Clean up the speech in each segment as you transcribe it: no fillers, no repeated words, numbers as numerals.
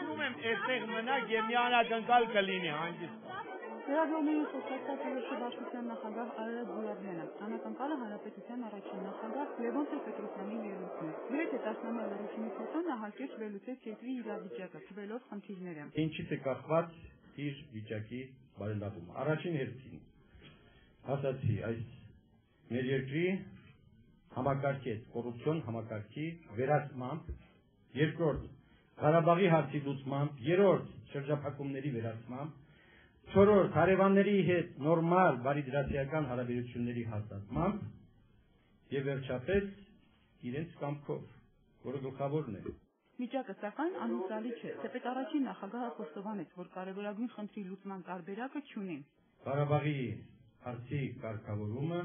ուզում եմ այստեղ մնաք եւ մի անակնկալ կլինի հանգիստ։ Վերաբերում Սոցիալական դաշնության նախագահ Արարատ Զուրաբյանը, անակնկալը հանրապետության առաջին նախագահ Լևոն Տեր-Պետրոսյանի ելույթն է։ Գրեթե 10 առաջինից հետո նա հակիրճ վերլուծեց երկրի իրավիճակը, թվելով խնդիրները։ Ինչից է կախված իր վիճակի բարելավումը։ Առաջին հերթին ասացի, այս մեր երկրի համակարգի կոռուպցիոն համակարգի վերացմամբ, երկրորդ Ղարաբաղի հարցի լուծմամբ, երրորդ շրջափակումների վերացմամբ, չորրորդ հարևանների հետ նորմալ բարիդրացիական հարաբերությունների հաստատմամբ եւ վերջապես իրենց կամքով, որը գլխավորն է։ Վիճակը սակայն անհուսալի չէ, թեպետ առաջին նախագահը խոստովանեց, որ կարևորագույն խնդրի լուծման տարբերակը չունի։ Ղարաբաղի հարցի կարգավորումը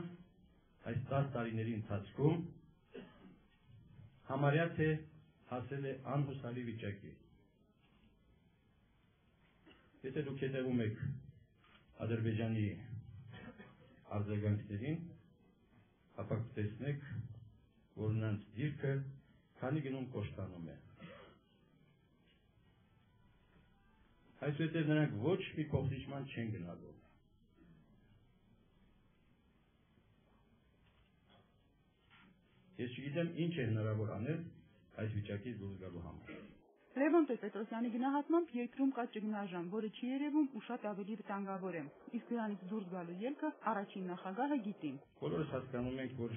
այս 10 տարիների ընթացքում համարյա թե հասել է անհուսալի վիճակի։ Եթե դուք հետևում եք Ադրբեջանի արձագանքներին, ապա կտեսնեք, որ նրանց դիրքը քանի գնում կոշտանում է։ Այսուհետև նրանք ոչ մի փոխզիջման չեն գնալու։ Ես չգիտեմ ինչ է հնարավոր անել այս վիճակից դուրս գալու համար։ Լևոն Տեր-Պետրոսյանի գնահատմամբ երկրում կա ճգնաժամ, որը չի երևում ու շատ ավելի վտանգավոր է։ Իսկ դրանից դուրս գալու ելքը առաջին նախագահը գիտի։ Բոլորս հասկանում ենք, որ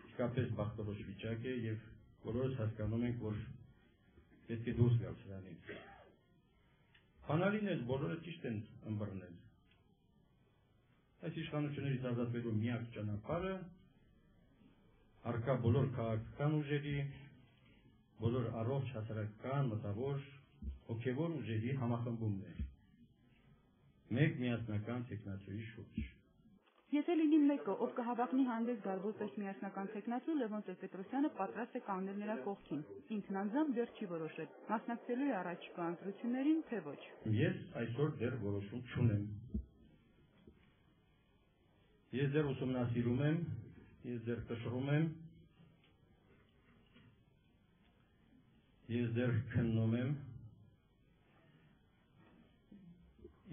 իսկապես բախտորոշ վիճակ է եւ բոլորս հասկանում ենք, որ պետք է դուրս գալ սրանից։ Բանալին է, բոլորը ճիշտ են ըմբռնել։ Այս իշխանություններից ազատվելու միակ ճանապարհը առկա բոլոր քաղաքական ուժերի, բոլոր առողջ հասարակական, մտավոր, հոգևոր ուժերի համախմբումն է։ Մեկ միասնական տեխնացուի շուրջ։ Եթե լինի մեկը, ով կհավակնի հանդես գալ որպես միասնական տեխնացու, Լևոն Տեր-Պետրոսյանը պատրաստ է կանգնել նրա կողքին։ Ինքն անձամբ դեռ չի որոշել, մասնակցելու է առաջիկա ընտրություններին, թե ոչ։ Ես այսօր դեռ որոշում չունեմ։ Ես դեռ ուսումնասիրում եմ, ես դեռ կշռում եմ, ես դեռ քննում եմ,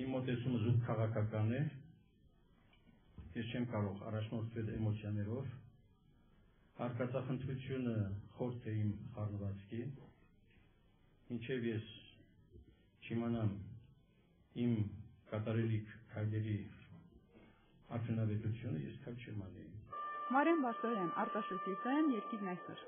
իմ մոտեցումը զուտ քաղաքական է, ես չեմ կարող առաջնորդվել էմոցիաներով, արկածախնդրությունը խորթ է իմ խառնվածքի, մինչև ես չիմանամ իմ կատարելիք քայլերի արդյունավետությունը, ես քայլ չեմ անի։ Մարիամ Վարդանյան, Արտաշես Եսայան, Երկիրն այսօր։